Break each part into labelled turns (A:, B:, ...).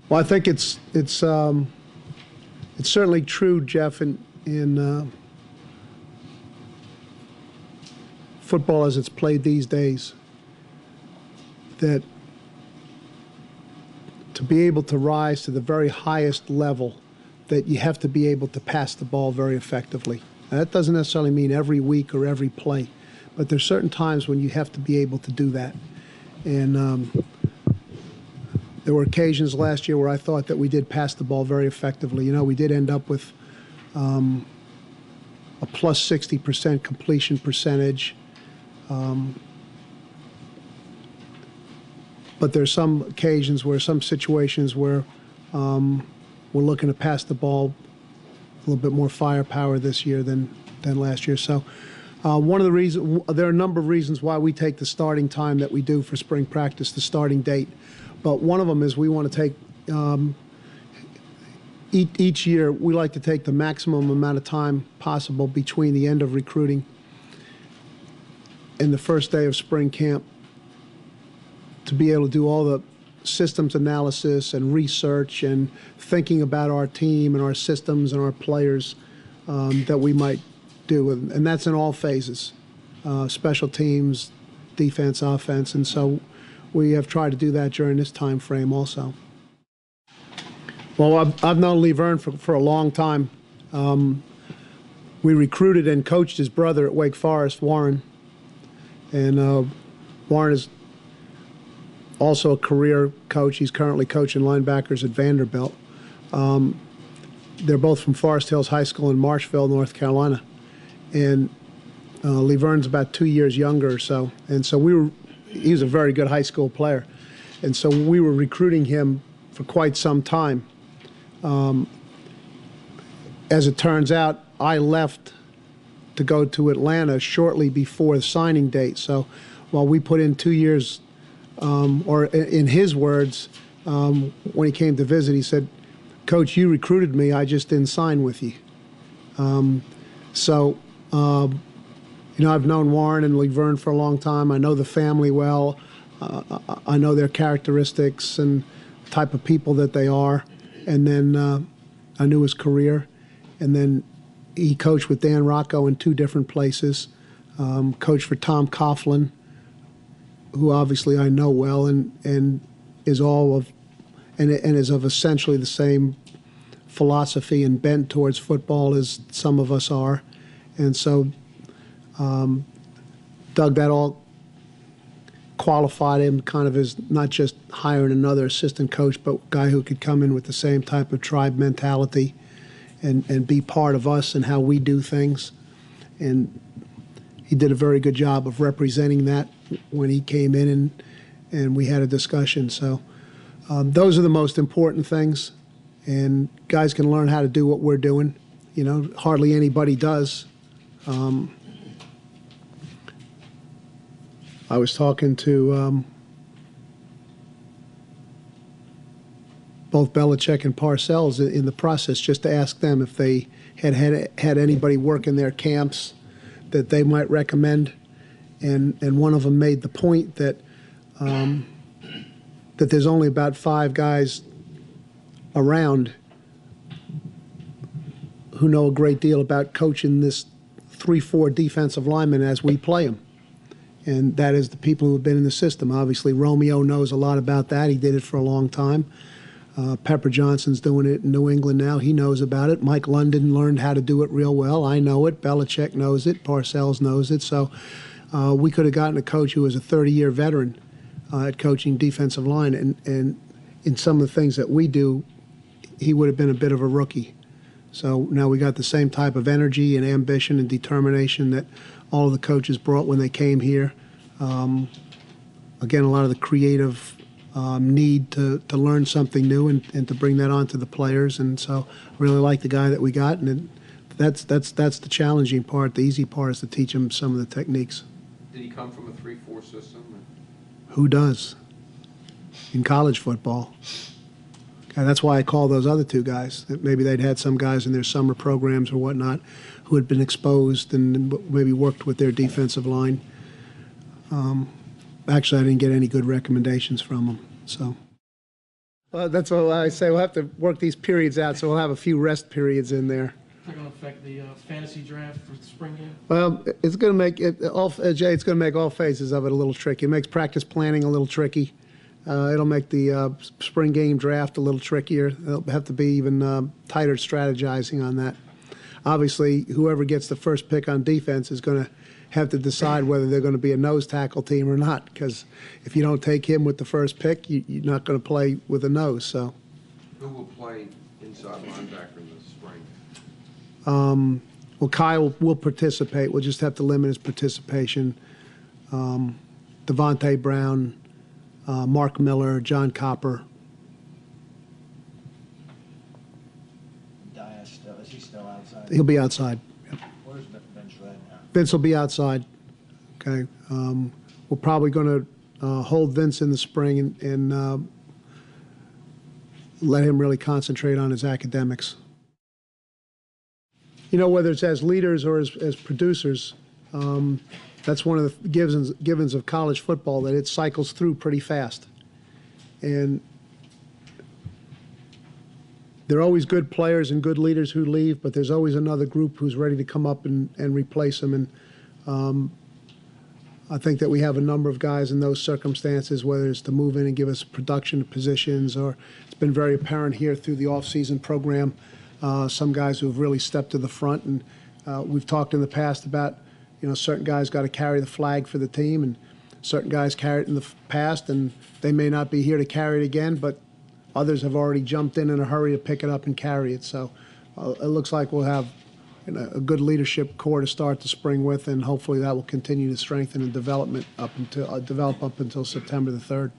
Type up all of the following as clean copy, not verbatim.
A: Well, I think it's certainly true, Jeff, in football as it's played these days, that to be able to rise to the very highest level, that you have to be able to pass the ball very effectively. Now, that doesn't necessarily mean every week or every play, but there's certain times when you have to be able to do that. And there were occasions last year where I thought that we did pass the ball very effectively. You know, we did end up with a plus 60% completion percentage. But there's some occasions where, some situations where we're looking to pass the ball a little bit more firepower this year than last year. So one of the reasons, there are a number of reasons why we take the starting time that we do for spring practice, the starting date. But one of them is we want to take, each year we like to take the maximum amount of time possible between the end of recruiting and the first day of spring camp to be able to do all the systems analysis and research and thinking about our team and our systems and our players that we might do. And that's in all phases, special teams, defense, offense. And so we have tried to do that during this time frame also. Well, I've known Lee Verne for a long time. We recruited and coached his brother at Wake Forest, Warren. And Warren is also a career coach. He's currently coaching linebackers at Vanderbilt. They're both from Forest Hills High School in Marshville, North Carolina. And Lee Verne's about 2 years younger or so. And so he was a very good high school player. And so we were recruiting him for quite some time. As it turns out, I left to go to Atlanta shortly before the signing date. So while we put in 2 years, or in his words, when he came to visit, he said, "Coach, you recruited me, I just didn't sign with you." You know, I've known Warren and Lee Verne for a long time. I know the family well. I know their characteristics and the type of people that they are. And then I knew his career. And then he coached with Dan Rocco in 2 different places. Coached for Tom Coughlin, who obviously I know well, and is is of essentially the same philosophy and bent towards football as some of us are. And so Doug, that all qualified him kind of as not just hiring another assistant coach, but a guy who could come in with the same type of tribe mentality and be part of us and how we do things. And he did a very good job of representing that when he came in and we had a discussion. So those are the most important things. And guys can learn how to do what we're doing. You know, hardly anybody does. I was talking to both Belichick and Parcells in the process just to ask them if they had anybody work in their camps that they might recommend. And one of them made the point that that there's only about 5 guys around who know a great deal about coaching this 3-4 defensive linemen as we play them. And that is the people who have been in the system. Obviously, Romeo knows a lot about that. He did it for a long time. Pepper Johnson's doing it in New England now. He knows about it. Mike London learned how to do it real well. I know it. Belichick knows it. Parcells knows it. So we could have gotten a coach who was a 30-year veteran at coaching defensive line. And in some of the things that we do, he would have been a bit of a rookie. So now we got the same type of energy and ambition and determination that all of the coaches brought when they came here. Again, a lot of the creative need to learn something new and to bring that on to the players. And so I really like the guy that we got. And that's the challenging part. The easy part is to teach him some of the techniques.
B: Did he come from a 3-4 system?
A: Who does? In college football. And that's why I call those other 2 guys. Maybe they'd had some guys in their summer programs or whatnot who had been exposed and maybe worked with their defensive line. Actually, I didn't get any good recommendations from them. So. Well, that's what I say. We'll have to work these periods out, so we'll have a few rest periods in there.
C: Is that going to affect the fantasy draft for the spring game?
A: Well, it's going to make it all, Jay. It's going to make all phases of it a little tricky. It makes practice planning a little tricky. It'll make the spring game draft a little trickier. There'll have to be even tighter strategizing on that. Obviously, whoever gets the first pick on defense is going to have to decide whether they're going to be a nose tackle team or not. Because if you don't take him with the first pick, you're not going to play with a nose. So,
B: Who will play inside linebacker in the spring?
A: well, Kyle will participate. We'll just have to limit his participation. Devontae Brown, Mark Miller, John Copper.
D: Is he still outside?
A: He'll be outside. Yep.
D: Where's Vince right now?
A: Vince will be outside. Okay. We're probably going to hold Vince in the spring and let him really concentrate on his academics. You know, whether it's as leaders or as producers, that's one of the givens of college football, that it cycles through pretty fast. And there are always good players and good leaders who leave, but there's always another group who's ready to come up and replace them. And I think that we have a number of guys in those circumstances, whether it's to move in and give us production positions, or it's been very apparent here through the off-season program, some guys who have really stepped to the front. And we've talked in the past about, you know, certain guys got to carry the flag for the team, and certain guys carry it in the past, and they may not be here to carry it again, but others have already jumped in a hurry to pick it up and carry it. So it looks like we'll have a good leadership core to start the spring with, and hopefully that will continue to strengthen and develop up until September the 3rd.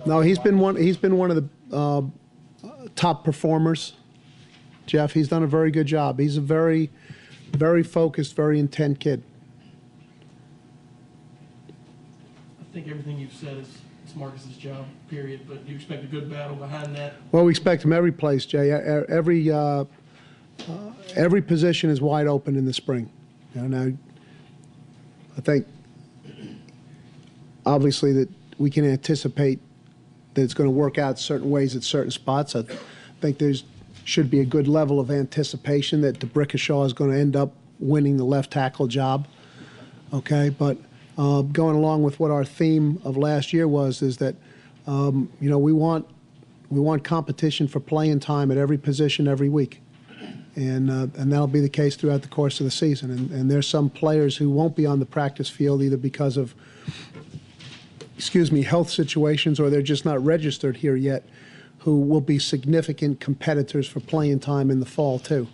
A: No, he's been one of the top performers. Jeff, he's done a very good job. He's a very, very focused, very intent kid.
C: I think everything you've said is Marcus's job, period. But do you expect a good battle behind that?
A: Well, we expect him every place, Jay. Every position is wide open in the spring. You know, now, I think obviously that we can anticipate that it's going to work out certain ways at certain spots. I think there's should be a good level of anticipation that DeBrickashaw is going to end up winning the left tackle job. Okay, but going along with what our theme of last year is that you know, we want competition for playing time at every position every week, and that'll be the case throughout the course of the season. And there's some players who won't be on the practice field either because of health situations, or they're just not registered here yet, who will be significant competitors for playing time in the fall too.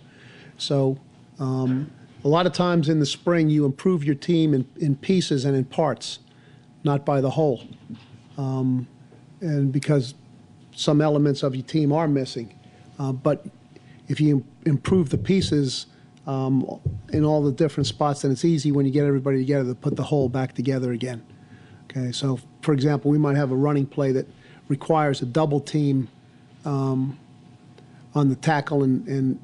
A: So a lot of times in the spring you improve your team in pieces and in parts, not by the whole. And because some elements of your team are missing. But if you improve the pieces in all the different spots, then it's easy when you get everybody together to put the whole back together again. Okay, so for example, we might have a running play that requires a double team on the tackle and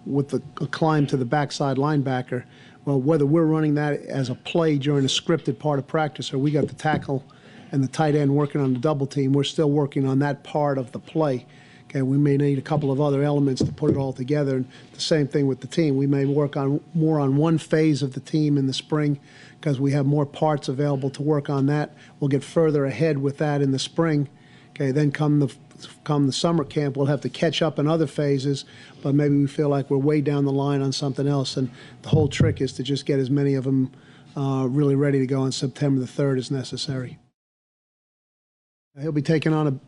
A: with a climb to the backside linebacker. Well, whether we're running that as a play during a scripted part of practice, or we got the tackle and the tight end working on the double team, we're still working on that part of the play. Okay, we may need a couple of other elements to put it all together. And the same thing with the team. We may work on more on one phase of the team in the spring because we have more parts available to work on that. We'll get further ahead with that in the spring. Okay, then come the summer camp, we'll have to catch up in other phases, but maybe we feel like we're way down the line on something else. And the whole trick is to just get as many of them really ready to go on September the 3rd as necessary. He'll be taking on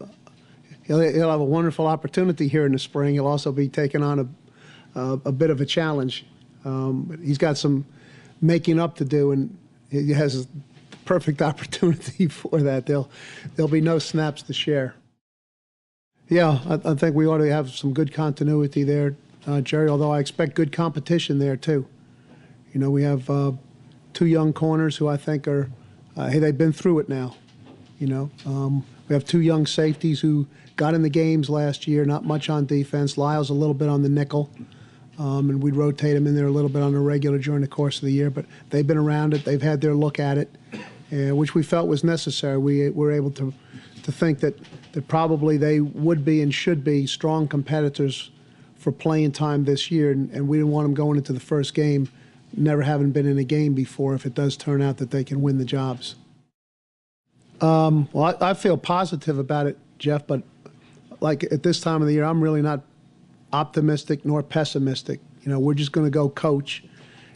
A: he'll have a wonderful opportunity here in the spring. He'll also be taking on a bit of a challenge. But he's got some making up to do, and he has a perfect opportunity for that. There'll be no snaps to share. Yeah, I think we ought to have some good continuity there, Jerry, although I expect good competition there too. You know, we have two young corners who I think are, hey, they've been through it now. You know, we have two young safeties who got in the games last year, not much on defense. Lyle's a little bit on the nickel, and we'd rotate them in there a little bit on the regular during the course of the year. But they've been around it. They've had their look at it, which we felt was necessary. We were able to to think that probably they would be and should be strong competitors for playing time this year, and we didn't want them going into the first game never having been in a game before if it does turn out that they can win the jobs. Well, I feel positive about it, Jeff, but like at this time of the year, I'm really not optimistic nor pessimistic. You know, we're just going to go coach,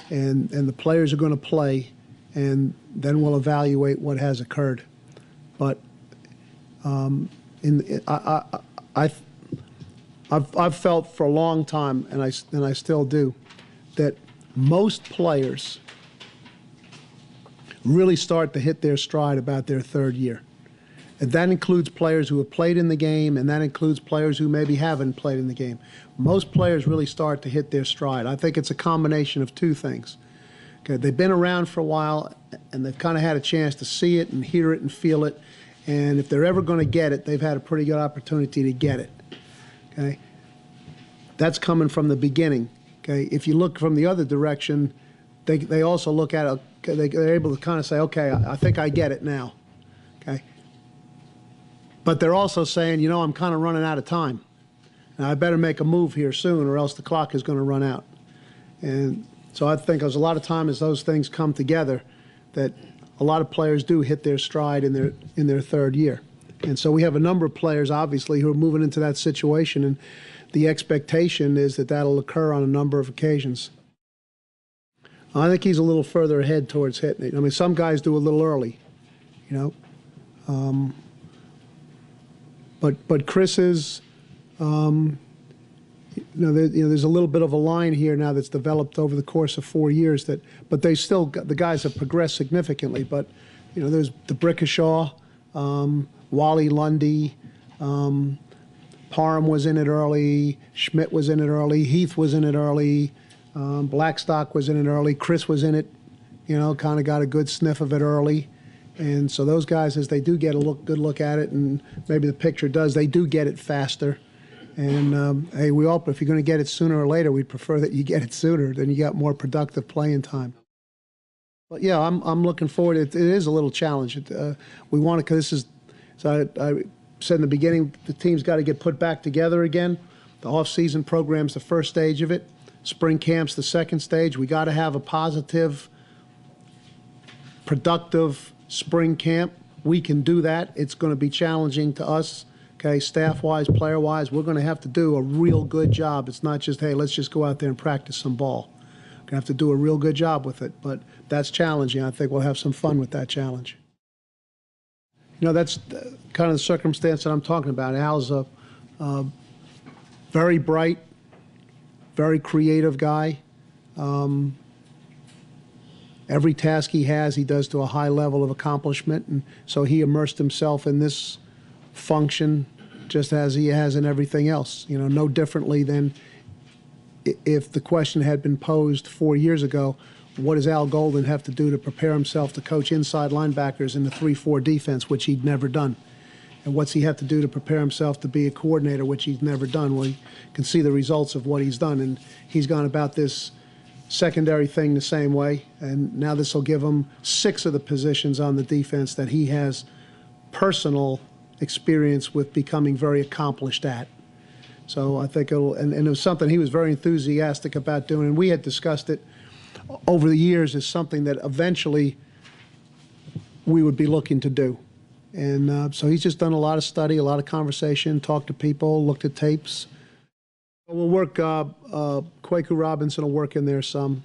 A: and the players are going to play, and then we'll evaluate what has occurred. But I've felt for a long time, and I still do, that most players really start to hit their stride about their third year. And that includes players who have played in the game, and that includes players who maybe haven't played in the game. Most players really start to hit their stride. I think it's a combination of two things. Okay, they've been around for a while, and they've kind of had a chance to see it and hear it and feel it. And if they're ever going to get it, they've had a pretty good opportunity to get it. Okay, that's coming from the beginning. Okay, if you look from the other direction, they also look at it. They're able to kind of say, okay, I think I get it now. Okay, but they're also saying, you know, I'm kind of running out of time. Now I better make a move here soon, or else the clock is going to run out. And so I think there's a lot of time as those things come together that a lot of players do hit their stride in their third year. And so we have a number of players, obviously, who are moving into that situation, and the expectation is that that'll occur on a number of occasions. I think he's a little further ahead towards hitting it. I mean, some guys do a little early, you know. But Chris is, there's a little bit of a line here now that's developed over the course of 4 years but they still, the guys have progressed significantly. But, you know, there's the Brickashaw, Wally Lundy, Parham was in it early, Schmidt was in it early, Heath was in it early, Blackstock was in it early, Chris was in it, you know, kind of got a good sniff of it early. And so those guys, as they do get a good look at it, and maybe the picture does, they do get it faster. And, hey, we all, if you're going to get it sooner or later, we'd prefer that you get it sooner, then you got more productive playing time. But, yeah, I'm looking forward. It is a little challenge. We want to, because this is, so I said in the beginning, the team's got to get put back together again. The off-season program's the first stage of it. Spring camp's the second stage. We got to have a positive, productive spring camp. We can do that. It's going to be challenging to us, okay, staff-wise, player-wise. We're going to have to do a real good job. It's not just, hey, let's just go out there and practice some ball. We're going to have to do a real good job with it, but that's challenging. I think we'll have some fun with that challenge. You know, that's kind of the circumstance that I'm talking about. Al's a very bright, very creative guy. Every task he has, he does to a high level of accomplishment, and so he immersed himself in this function just as he has in everything else. You know, no differently than if the question had been posed 4 years ago, what does Al Golden have to do to prepare himself to coach inside linebackers in the 3-4 defense, which he'd never done? And what's he have to do to prepare himself to be a coordinator, which he's never done? Well, you can see the results of what he's done, and he's gone about this secondary thing the same way, and now this will give him 6 of the positions on the defense that he has personal experience with becoming very accomplished at. So I think it'll, and it was something he was very enthusiastic about doing, and we had discussed it over the years as something that eventually we would be looking to do. And so he's just done a lot of study, a lot of conversation, talked to people, looked at tapes. We'll work, Kwaku Robinson will work in there some.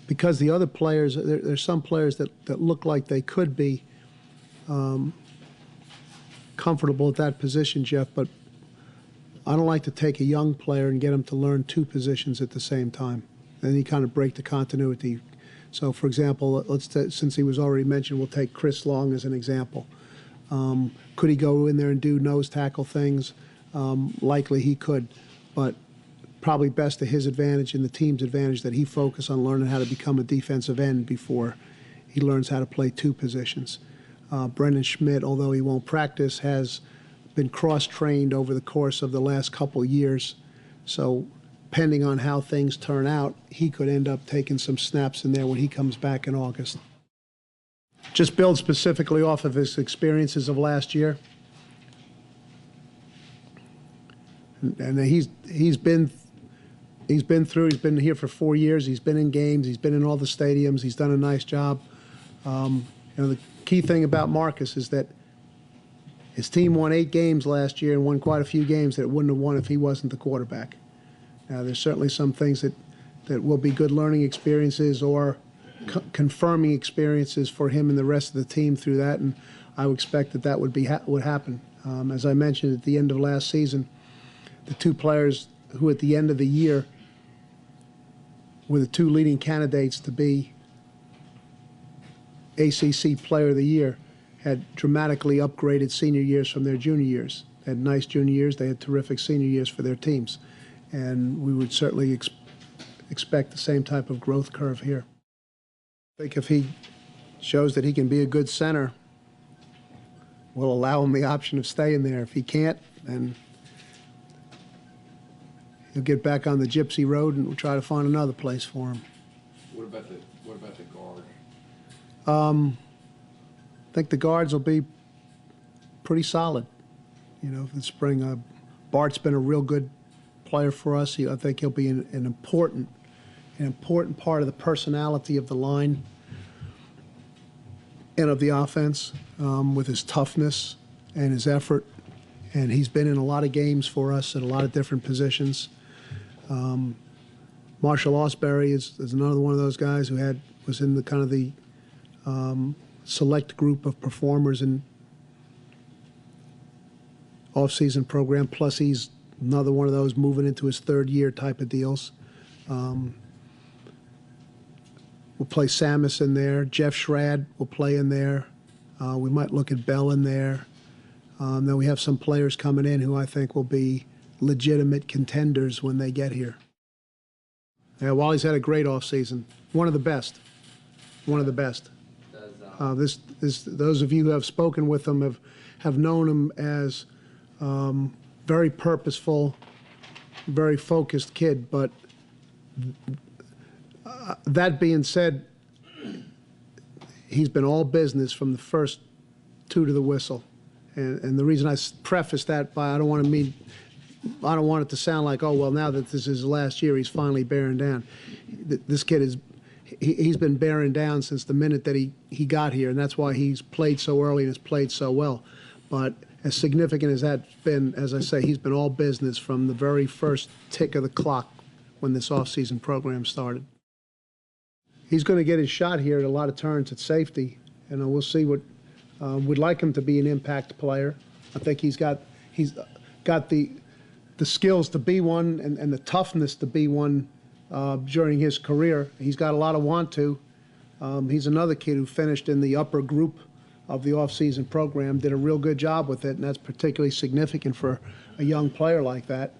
A: Because the other players, there's some players that look like they could be comfortable at that position, Jeff, but I don't like to take a young player and get him to learn 2 positions at the same time. Then you kind of break the continuity. So, for example, since he was already mentioned, we'll take Chris Long as an example. Could he go in there and do nose tackle things? Likely he could, but probably best to his advantage and the team's advantage that he focus on learning how to become a defensive end before he learns how to play 2 positions. Brendan Schmidt, although he won't practice, has been cross-trained over the course of the last couple years. So depending on how things turn out, he could end up taking some snaps in there when he comes back in August. just build specifically off of his experiences of last year. And he's been here for 4 years. He's been in games. He's been in all the stadiums. He's done a nice job. The key thing about Marcus is that his team won 8 games last year and won quite a few games that it wouldn't have won if he wasn't the quarterback. Now, there's certainly some things that will be good learning experiences or confirming experiences for him and the rest of the team through that, and I would expect that would happen. As I mentioned at the end of last season, the 2 players who at the end of the year were the 2 leading candidates to be ACC Player of the Year had dramatically upgraded senior years from their junior years. They had nice junior years. They had terrific senior years for their teams. And we would certainly expect the same type of growth curve here. I think if he shows that he can be a good center, we'll allow him the option of staying there. If he can't, then he'll get back on the gypsy road and we'll try to find another place for him.
B: What about the guard?
A: I think the guards will be pretty solid. You know, for the spring, Bart's been a real good player for us. I think he'll be an important part of the personality of the line and of the offense with his toughness and his effort. And he's been in a lot of games for us at a lot of different positions. Marshall Osbury is another one of those guys who was in the kind of the select group of performers in off-season program. Plus, he's another one of those moving into his 3rd year type of deals. We'll play Samus in there. Jeff Schrad will play in there. We might look at Bell in there. Then we have some players coming in who I think will be legitimate contenders when they get here. Yeah, Wally's had a great offseason. One of the best. One of the best. Those of you who have spoken with him have known him as very purposeful, very focused kid. But that being said, he's been all business from the first toot of the whistle. And the reason I preface that by I don't want it to sound like, oh, well, now that this is his last year, he's finally bearing down. This kid he's been bearing down since the minute that he got here, and that's why he's played so early and has played so well. But as significant as that's been, as I say, he's been all business from the very first tick of the clock when this off-season program started. He's going to get his shot here at a lot of turns at safety, and we'll see what we'd like him to be an impact player. I think he's got the skills to be one and the toughness to be one during his career. He's got a lot of want to. He's another kid who finished in the upper group of the off-season program, did a real good job with it, and that's particularly significant for a young player like that.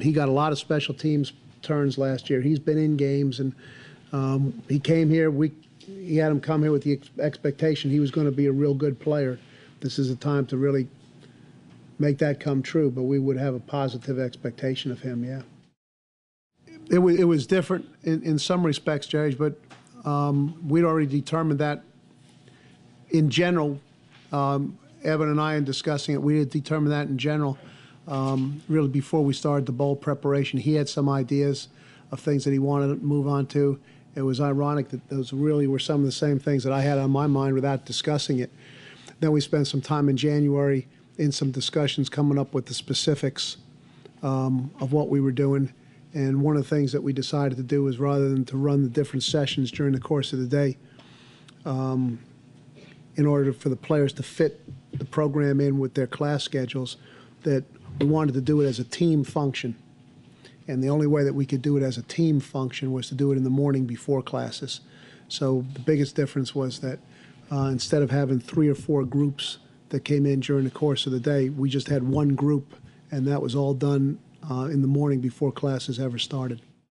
A: He got a lot of special teams turns last year. He's been in games, and he came here. He had him come here with the expectation he was going to be a real good player. This is a time to really make that come true, but we would have a positive expectation of him, yeah. It was different in some respects, Jerry, but we'd already determined that in general. Evan and I, in discussing it, we had determined that in general really before we started the bowl preparation. He had some ideas of things that he wanted to move on to. It was ironic that those really were some of the same things that I had on my mind without discussing it. Then we spent some time in January in some discussions coming up with the specifics of what we were doing. And one of the things that we decided to do was, rather than to run the different sessions during the course of the day, in order for the players to fit the program in with their class schedules, that we wanted to do it as a team function. And the only way that we could do it as a team function was to do it in the morning before classes. So the biggest difference was that instead of having 3 or 4 groups that came in during the course of the day, we just had one group, and that was all done in the morning before classes ever started.